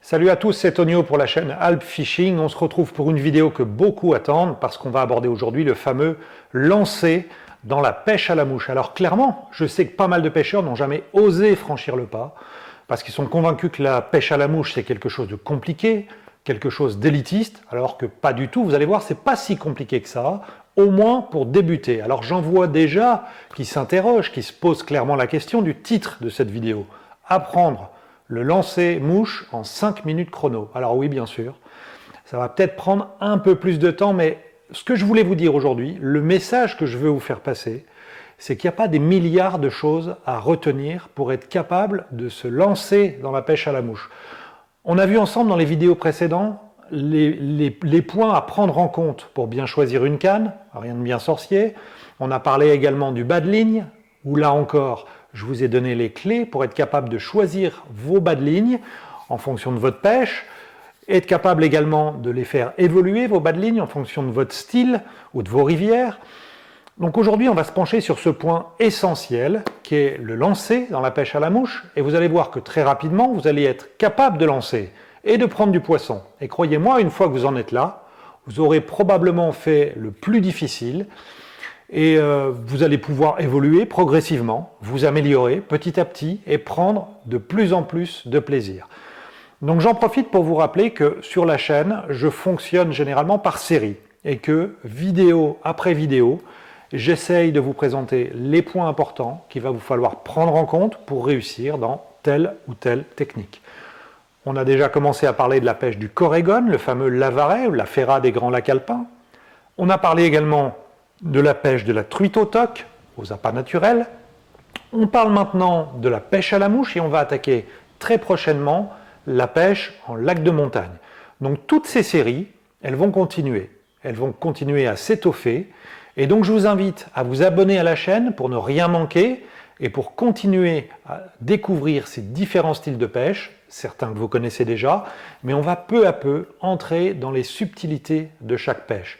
Salut à tous, c'est Tonio pour la chaîne Alp Fishing. On se retrouve pour une vidéo que beaucoup attendent parce qu'on va aborder aujourd'hui le fameux lancer dans la pêche à la mouche. Alors clairement, je sais que pas mal de pêcheurs n'ont jamais osé franchir le pas parce qu'ils sont convaincus que la pêche à la mouche c'est quelque chose de compliqué, quelque chose d'élitiste, alors que pas du tout. Vous allez voir, c'est pas si compliqué que ça, au moins pour débuter. Alors j'en vois déjà qui s'interrogent, qui se posent clairement la question du titre de cette vidéo. Apprendre le lancer mouche en 5 minutes chrono. Alors oui, bien sûr, ça va peut-être prendre un peu plus de temps, mais ce que je voulais vous dire aujourd'hui, le message que je veux vous faire passer, c'est qu'il n'y a pas des milliards de choses à retenir pour être capable de se lancer dans la pêche à la mouche. On a vu ensemble dans les vidéos précédentes les points à prendre en compte pour bien choisir une canne, rien de bien sorcier. On a parlé également du bas de ligne, où là encore, je vous ai donné les clés pour être capable de choisir vos bas de ligne en fonction de votre pêche, être capable également de les faire évoluer, vos bas de ligne, en fonction de votre style ou de vos rivières. Donc aujourd'hui, on va se pencher sur ce point essentiel qui est le lancer dans la pêche à la mouche, et vous allez voir que très rapidement, vous allez être capable de lancer et de prendre du poisson. Et croyez-moi, une fois que vous en êtes là, vous aurez probablement fait le plus difficile, et vous allez pouvoir évoluer progressivement, vous améliorer petit à petit et prendre de plus en plus de plaisir. Donc j'en profite pour vous rappeler que sur la chaîne, je fonctionne généralement par série et que vidéo après vidéo, j'essaye de vous présenter les points importants qu'il va vous falloir prendre en compte pour réussir dans telle ou telle technique. On a déjà commencé à parler de la pêche du corégone, le fameux lavaret ou la ferra des grands lacs alpins. On a parlé également de la pêche de la truite au toc, aux appâts naturels. On parle maintenant de la pêche à la mouche et on va attaquer très prochainement la pêche en lac de montagne. Donc toutes ces séries, elles vont continuer à s'étoffer, et donc je vous invite à vous abonner à la chaîne pour ne rien manquer et pour continuer à découvrir ces différents styles de pêche, certains que vous connaissez déjà, mais on va peu à peu entrer dans les subtilités de chaque pêche.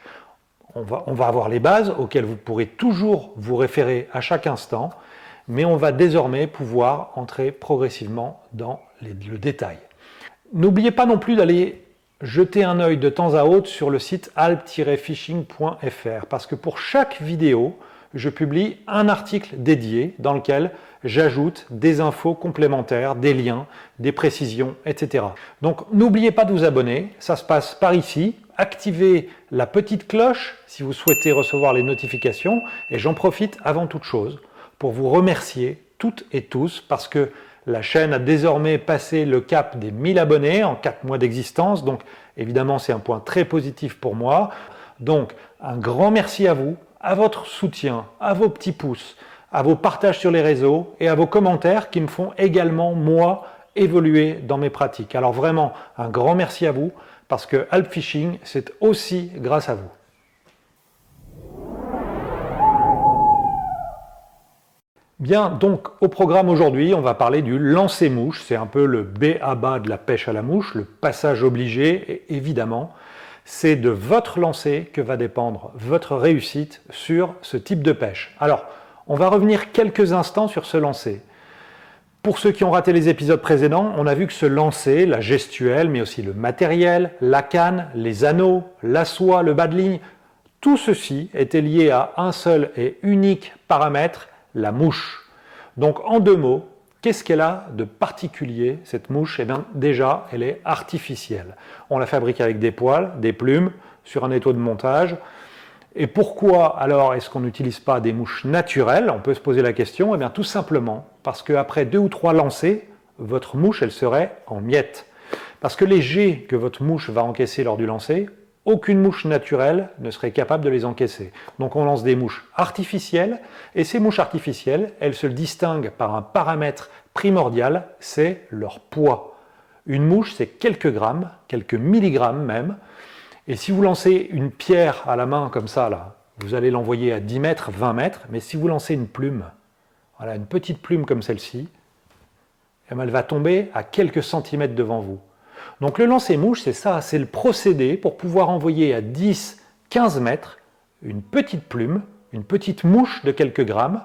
On va avoir les bases auxquelles vous pourrez toujours vous référer à chaque instant, mais on va désormais pouvoir entrer progressivement dans le détail. N'oubliez pas non plus d'aller jeter un œil de temps à autre sur le site alp-fishing.fr parce que pour chaque vidéo, je publie un article dédié dans lequel j'ajoute des infos complémentaires, des liens, des précisions, etc. Donc n'oubliez pas de vous abonner, ça se passe par ici. Activez la petite cloche si vous souhaitez recevoir les notifications, et j'en profite avant toute chose pour vous remercier toutes et tous parce que la chaîne a désormais passé le cap des 1000 abonnés en 4 mois d'existence, donc évidemment c'est un point très positif pour moi. Donc un grand merci à vous, à votre soutien, à vos petits pouces, à vos partages sur les réseaux et à vos commentaires qui me font également, moi, évoluer dans mes pratiques. Alors vraiment, un grand merci à vous parce que Alp Fishing, c'est aussi grâce à vous. Bien, donc au programme aujourd'hui, on va parler du lancer mouche. C'est un peu le b.a.-ba de la pêche à la mouche, le passage obligé, et évidemment, c'est de votre lancer que va dépendre votre réussite sur ce type de pêche. Alors, on va revenir quelques instants sur ce lancer. Pour ceux qui ont raté les épisodes précédents, on a vu que ce lancer, la gestuelle, mais aussi le matériel, la canne, les anneaux, la soie, le bas de ligne, tout ceci était lié à un seul et unique paramètre, la mouche. Donc en deux mots, qu'est-ce qu'elle a de particulier, cette mouche? Eh bien déjà, elle est artificielle. On la fabrique avec des poils, des plumes, sur un étau de montage. Et pourquoi alors est-ce qu'on n'utilise pas des mouches naturelles? On peut se poser la question. Eh bien tout simplement parce qu'après 2 ou 3 lancers, votre mouche elle serait en miettes. Parce que les jets que votre mouche va encaisser lors du lancer, aucune mouche naturelle ne serait capable de les encaisser. Donc on lance des mouches artificielles, et ces mouches artificielles, elles se distinguent par un paramètre primordial, c'est leur poids. Une mouche, c'est quelques grammes, quelques milligrammes même, et si vous lancez une pierre à la main comme ça, là, vous allez l'envoyer à 10 mètres, 20 mètres, mais si vous lancez une plume, voilà, une petite plume comme celle-ci, elle va tomber à quelques centimètres devant vous. Donc le lancer mouche, c'est ça, c'est le procédé pour pouvoir envoyer à 10, 15 mètres une petite plume, une petite mouche de quelques grammes,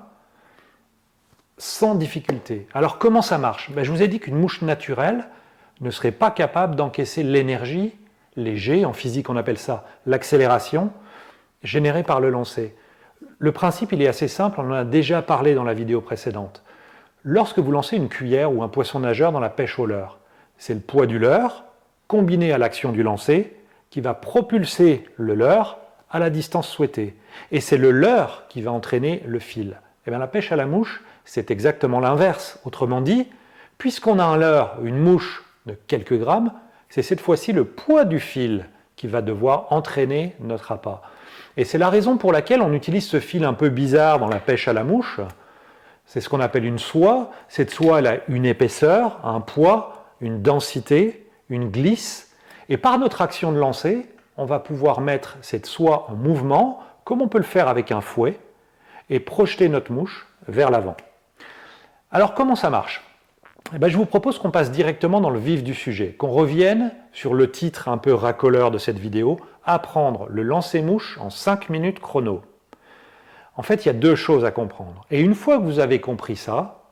sans difficulté. Alors comment ça marche? Je vous ai dit qu'une mouche naturelle, ne serait pas capable d'encaisser l'énergie, les G, en physique on appelle ça l'accélération, générée par le lancer. Le principe il est assez simple, on en a déjà parlé dans la vidéo précédente. Lorsque vous lancez une cuillère ou un poisson nageur dans la pêche au leurre, c'est le poids du leurre combiné à l'action du lancer qui va propulser le leurre à la distance souhaitée. Et c'est le leurre qui va entraîner le fil. Et bien la pêche à la mouche, c'est exactement l'inverse. Autrement dit, puisqu'on a un leurre, une mouche de quelques grammes, c'est cette fois-ci le poids du fil qui va devoir entraîner notre appât. Et c'est la raison pour laquelle on utilise ce fil un peu bizarre dans la pêche à la mouche. C'est ce qu'on appelle une soie. Cette soie elle a une épaisseur, un poids, une densité, une glisse. Et par notre action de lancer, on va pouvoir mettre cette soie en mouvement, comme on peut le faire avec un fouet, et projeter notre mouche vers l'avant. Alors comment ça marche ? Eh bien, je vous propose qu'on passe directement dans le vif du sujet, qu'on revienne sur le titre un peu racoleur de cette vidéo, apprendre le lancer-mouche en 5 minutes chrono. En fait, il y a deux choses à comprendre. Et une fois que vous avez compris ça,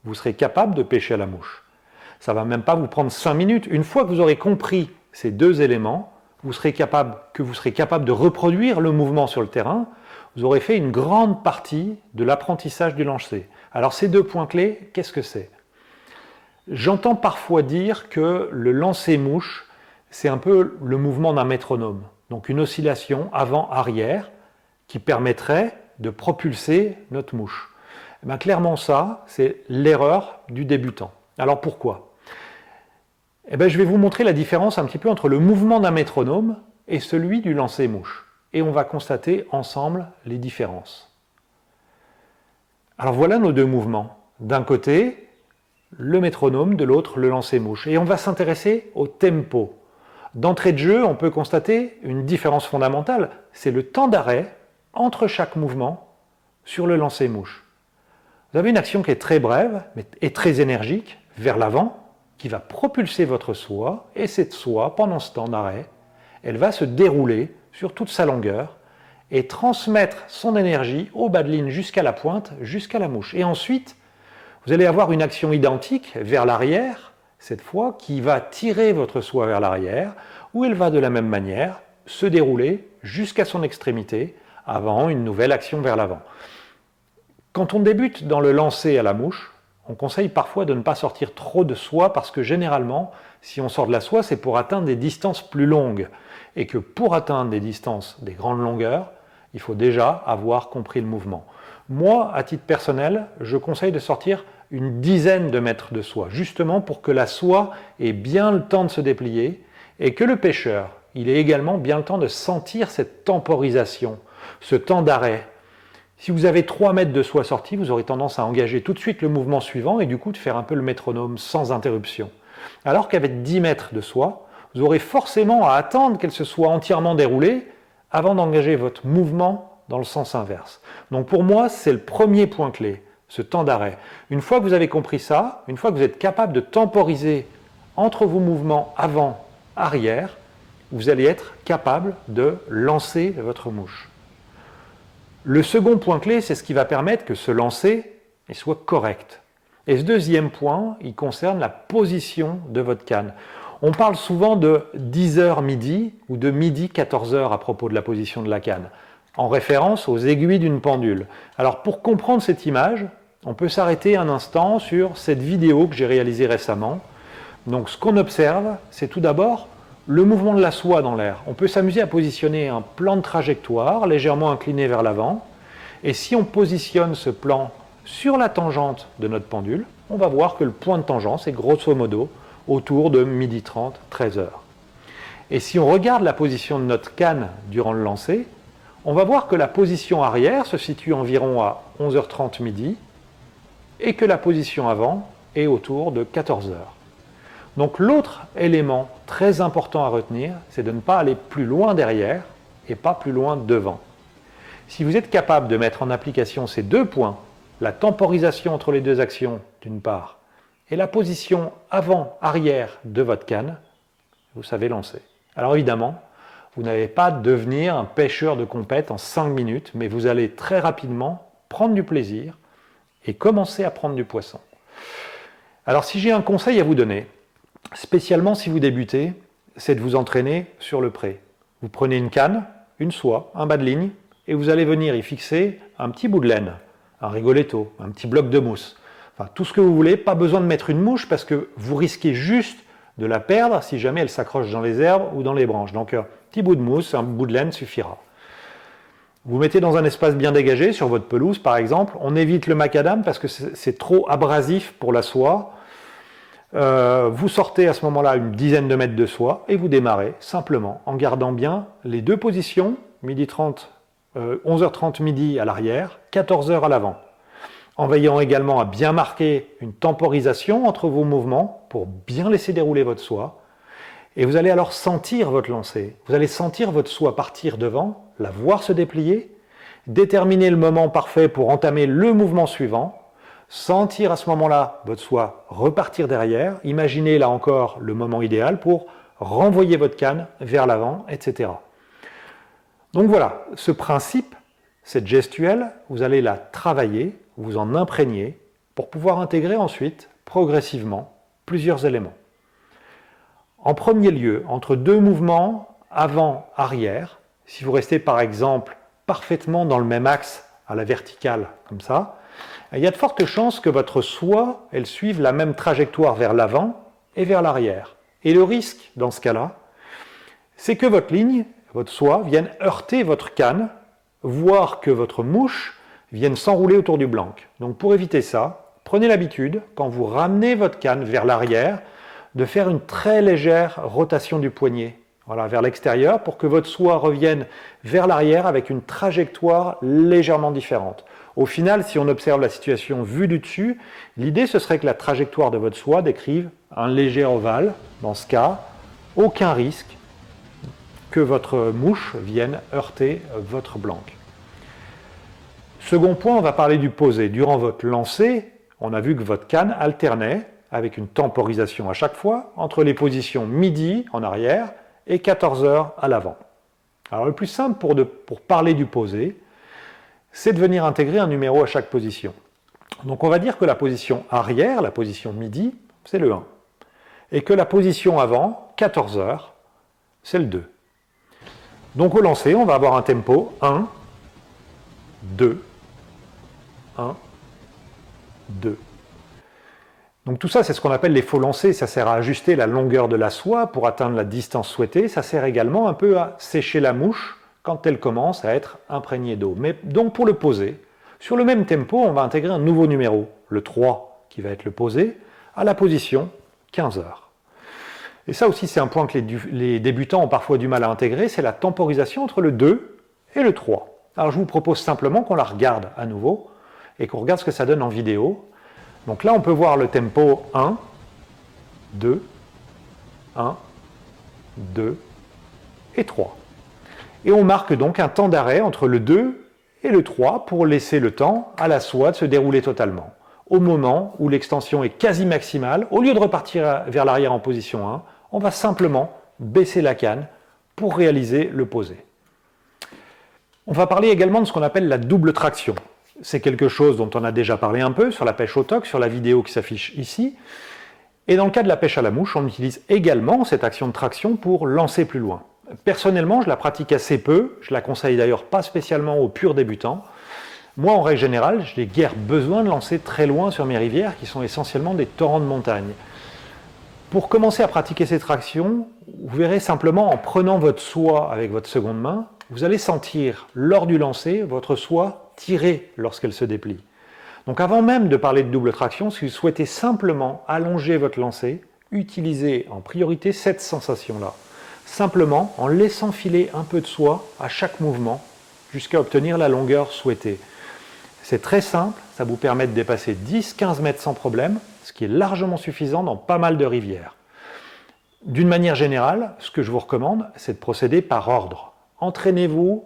vous serez capable de pêcher à la mouche. Ça ne va même pas vous prendre 5 minutes. Une fois que vous aurez compris ces deux éléments, vous serez capable de reproduire le mouvement sur le terrain. Vous aurez fait une grande partie de l'apprentissage du lancer. Alors ces deux points clés, qu'est-ce que c'est ? J'entends parfois dire que le lancer-mouche, c'est un peu le mouvement d'un métronome. Donc une oscillation avant-arrière qui permettrait de propulser notre mouche. Et bien, clairement ça, c'est l'erreur du débutant. Alors pourquoi ? Eh bien, je vais vous montrer la différence un petit peu entre le mouvement d'un métronome et celui du lancer-mouche. Et on va constater ensemble les différences. Alors voilà nos deux mouvements. D'un côté, le métronome, de l'autre, le lancer-mouche. Et on va s'intéresser au tempo. D'entrée de jeu, on peut constater une différence fondamentale, c'est le temps d'arrêt entre chaque mouvement sur le lancer-mouche. Vous avez une action qui est très brève et très énergique, vers l'avant, qui va propulser votre soie, et cette soie, pendant ce temps d'arrêt, elle va se dérouler sur toute sa longueur et transmettre son énergie au bas de ligne jusqu'à la pointe, jusqu'à la mouche. Et ensuite, vous allez avoir une action identique vers l'arrière, cette fois, qui va tirer votre soie vers l'arrière, où elle va de la même manière se dérouler jusqu'à son extrémité, avant une nouvelle action vers l'avant. Quand on débute dans le lancer à la mouche, on conseille parfois de ne pas sortir trop de soie parce que généralement, si on sort de la soie, c'est pour atteindre des distances plus longues. Et que pour atteindre des distances, des grandes longueurs, il faut déjà avoir compris le mouvement. Moi, à titre personnel, je conseille de sortir une dizaine de mètres de soie, justement pour que la soie ait bien le temps de se déplier et que le pêcheur, il ait également bien le temps de sentir cette temporisation, ce temps d'arrêt. Si vous avez 3 mètres de soie sortie, vous aurez tendance à engager tout de suite le mouvement suivant et du coup de faire un peu le métronome sans interruption. Alors qu'avec 10 mètres de soie, vous aurez forcément à attendre qu'elle se soit entièrement déroulée avant d'engager votre mouvement dans le sens inverse. Donc pour moi, c'est le premier point clé, ce temps d'arrêt. Une fois que vous avez compris ça, une fois que vous êtes capable de temporiser entre vos mouvements avant-arrière, vous allez être capable de lancer votre mouche. Le second point clé, c'est ce qui va permettre que ce lancer soit correct. Et ce deuxième point, il concerne la position de votre canne. On parle souvent de 10h midi ou de midi 14h à propos de la position de la canne, en référence aux aiguilles d'une pendule. Alors pour comprendre cette image, on peut s'arrêter un instant sur cette vidéo que j'ai réalisée récemment. Donc ce qu'on observe, c'est tout d'abord le mouvement de la soie dans l'air. On peut s'amuser à positionner un plan de trajectoire légèrement incliné vers l'avant. Et si on positionne ce plan sur la tangente de notre pendule, on va voir que le point de tangence est grosso modo autour de 12h30, 13h. Et si on regarde la position de notre canne durant le lancer, on va voir que la position arrière se situe environ à 11h30 midi et que la position avant est autour de 14h. Donc l'autre élément très important à retenir, c'est de ne pas aller plus loin derrière et pas plus loin devant. Si vous êtes capable de mettre en application ces deux points, la temporisation entre les deux actions d'une part, et la position avant-arrière de votre canne, vous savez lancer. Alors évidemment, vous n'allez pas devenir un pêcheur de compète en 5 minutes, mais vous allez très rapidement prendre du plaisir et commencer à prendre du poisson. Alors si j'ai un conseil à vous donner, spécialement si vous débutez, c'est de vous entraîner sur le pré. Vous prenez une canne, une soie, un bas de ligne, et vous allez venir y fixer un petit bout de laine, un rigoletto, un petit bloc de mousse. Enfin, tout ce que vous voulez, pas besoin de mettre une mouche parce que vous risquez juste de la perdre si jamais elle s'accroche dans les herbes ou dans les branches. Donc un petit bout de mousse, un bout de laine suffira. Vous mettez dans un espace bien dégagé, sur votre pelouse par exemple. On évite le macadam parce que c'est trop abrasif pour la soie. Vous sortez à ce moment-là une dizaine de mètres de soie et vous démarrez simplement en gardant bien les deux positions, 11h30 midi à l'arrière, 14h à l'avant. En veillant également à bien marquer une temporisation entre vos mouvements pour bien laisser dérouler votre soie. Et vous allez alors sentir votre lancer. Vous allez sentir votre soie partir devant, la voir se déplier, déterminer le moment parfait pour entamer le mouvement suivant, sentir à ce moment-là votre soie repartir derrière, imaginez là encore le moment idéal pour renvoyer votre canne vers l'avant, etc. Donc voilà, ce principe, cette gestuelle, vous allez la travailler, vous en imprégner pour pouvoir intégrer ensuite, progressivement, plusieurs éléments. En premier lieu, entre deux mouvements avant-arrière, si vous restez par exemple parfaitement dans le même axe à la verticale, comme ça, il y a de fortes chances que votre soie, elle suive la même trajectoire vers l'avant et vers l'arrière. Et le risque, dans ce cas-là, c'est que votre ligne, votre soie, vienne heurter votre canne, voire que votre mouche vienne s'enrouler autour du blanc. Donc pour éviter ça, prenez l'habitude, quand vous ramenez votre canne vers l'arrière, de faire une très légère rotation du poignet, voilà, vers l'extérieur, pour que votre soie revienne vers l'arrière avec une trajectoire légèrement différente. Au final, si on observe la situation vue du dessus, l'idée ce serait que la trajectoire de votre soie décrive un léger ovale. Dans ce cas, aucun risque que votre mouche vienne heurter votre blanc. Second point, on va parler du posé. Durant votre lancer, on a vu que votre canne alternait avec une temporisation à chaque fois entre les positions midi en arrière et 14h à l'avant. Alors le plus simple pour parler du posé, c'est de venir intégrer un numéro à chaque position. Donc on va dire que la position arrière, la position midi, c'est le 1. Et que la position avant, 14h, c'est le 2. Donc au lancer, on va avoir un tempo 1, 2, 1, 2. Donc tout ça, c'est ce qu'on appelle les faux lancers. Ça sert à ajuster la longueur de la soie pour atteindre la distance souhaitée. Ça sert également un peu à sécher la mouche quand elle commence à être imprégnée d'eau. Mais donc pour le poser, sur le même tempo, on va intégrer un nouveau numéro, le 3, qui va être le posé, à la position 15h. Et ça aussi, c'est un point que les débutants ont parfois du mal à intégrer, c'est la temporisation entre le 2 et le 3. Alors je vous propose simplement qu'on la regarde à nouveau et qu'on regarde ce que ça donne en vidéo. Donc là, on peut voir le tempo 1, 2, 1, 2 et 3. Et on marque donc un temps d'arrêt entre le 2 et le 3 pour laisser le temps à la soie de se dérouler totalement. Au moment où l'extension est quasi maximale, au lieu de repartir vers l'arrière en position 1, on va simplement baisser la canne pour réaliser le posé. On va parler également de ce qu'on appelle la double traction. C'est quelque chose dont on a déjà parlé un peu sur la pêche au toc, sur la vidéo qui s'affiche ici. Et dans le cas de la pêche à la mouche, on utilise également cette action de traction pour lancer plus loin. Personnellement, je la pratique assez peu, je la conseille d'ailleurs pas spécialement aux purs débutants. Moi, en règle générale, je n'ai guère besoin de lancer très loin sur mes rivières qui sont essentiellement des torrents de montagne. Pour commencer à pratiquer ces tractions, vous verrez simplement en prenant votre soie avec votre seconde main, vous allez sentir lors du lancer votre soie tirer lorsqu'elle se déplie. Donc avant même de parler de double traction, si vous souhaitez simplement allonger votre lancer, utilisez en priorité cette sensation-là. Simplement en laissant filer un peu de soie à chaque mouvement jusqu'à obtenir la longueur souhaitée. C'est très simple, ça vous permet de dépasser 10-15 mètres sans problème, ce qui est largement suffisant dans pas mal de rivières. D'une manière générale, ce que je vous recommande, c'est de procéder par ordre. Entraînez-vous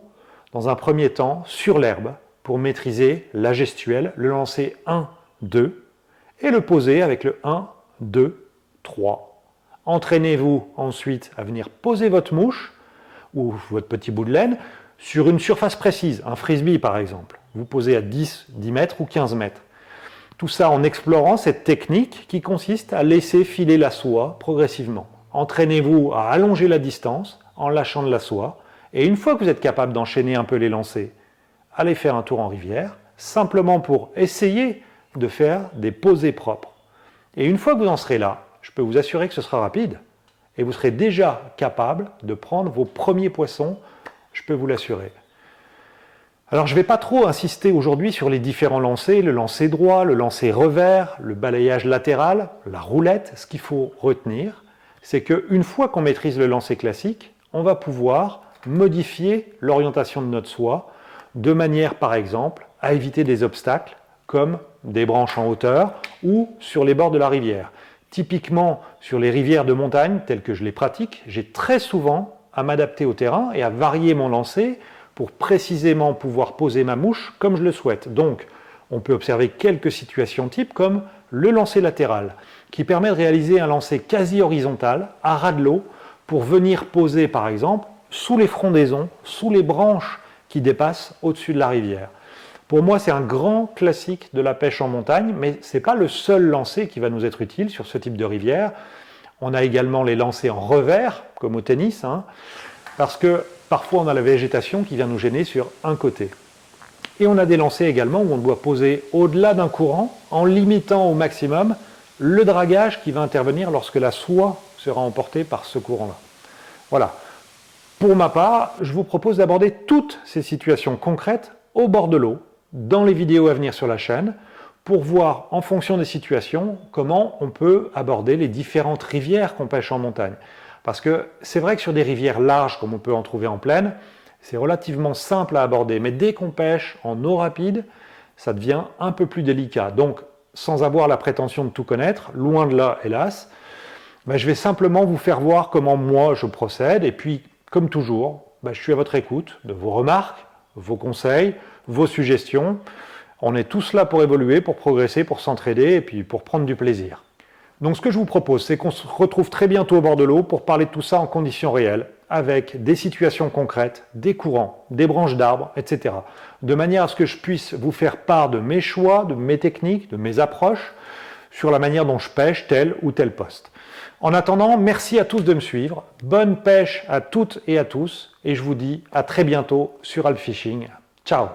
dans un premier temps sur l'herbe pour maîtriser la gestuelle, le lancer 1, 2 et le poser avec le 1, 2, 3. Entraînez-vous ensuite à venir poser votre mouche ou votre petit bout de laine sur une surface précise, un frisbee par exemple. Vous posez à 10 mètres ou 15 mètres. Tout ça en explorant cette technique qui consiste à laisser filer la soie progressivement. Entraînez-vous à allonger la distance en lâchant de la soie. Et une fois que vous êtes capable d'enchaîner un peu les lancers, allez faire un tour en rivière, simplement pour essayer de faire des posées propres. Et une fois que vous en serez là, je peux vous assurer que ce sera rapide et vous serez déjà capable de prendre vos premiers poissons, je peux vous l'assurer. Alors je ne vais pas trop insister aujourd'hui sur les différents lancers, le lancer droit, le lancer revers, le balayage latéral, la roulette. Ce qu'il faut retenir, c'est qu'une fois qu'on maîtrise le lancer classique, on va pouvoir modifier l'orientation de notre soie de manière, par exemple, à éviter des obstacles comme des branches en hauteur ou sur les bords de la rivière. Typiquement, sur les rivières de montagne, telles que je les pratique, j'ai très souvent à m'adapter au terrain et à varier mon lancer pour précisément pouvoir poser ma mouche comme je le souhaite. Donc, on peut observer quelques situations types comme le lancer latéral, qui permet de réaliser un lancer quasi horizontal, à ras de l'eau, pour venir poser, par exemple, sous les frondaisons, sous les branches qui dépassent au-dessus de la rivière. Pour moi, c'est un grand classique de la pêche en montagne, mais ce n'est pas le seul lancer qui va nous être utile sur ce type de rivière. On a également les lancers en revers, comme au tennis, parce que parfois on a la végétation qui vient nous gêner sur un côté. Et on a des lancers également où on doit poser au-delà d'un courant, en limitant au maximum le dragage qui va intervenir lorsque la soie sera emportée par ce courant-là. Voilà. Pour ma part, je vous propose d'aborder toutes ces situations concrètes au bord de l'eau, dans les vidéos à venir sur la chaîne, pour voir en fonction des situations comment on peut aborder les différentes rivières qu'on pêche en montagne. Parce que c'est vrai que sur des rivières larges comme on peut en trouver en plaine, c'est relativement simple à aborder, mais dès qu'on pêche en eau rapide, ça devient un peu plus délicat. Donc, sans avoir la prétention de tout connaître, loin de là, hélas, je vais simplement vous faire voir comment moi je procède, et puis, comme toujours, je suis à votre écoute de vos remarques, vos conseils, vos suggestions. On est tous là pour évoluer, pour progresser, pour s'entraider et puis pour prendre du plaisir. Donc ce que je vous propose, c'est qu'on se retrouve très bientôt au bord de l'eau pour parler de tout ça en conditions réelles, avec des situations concrètes, des courants, des branches d'arbres, etc. De manière à ce que je puisse vous faire part de mes choix, de mes techniques, de mes approches sur la manière dont je pêche tel ou tel poste. En attendant, merci à tous de me suivre, bonne pêche à toutes et à tous, et je vous dis à très bientôt sur Alp Fishing. Ciao!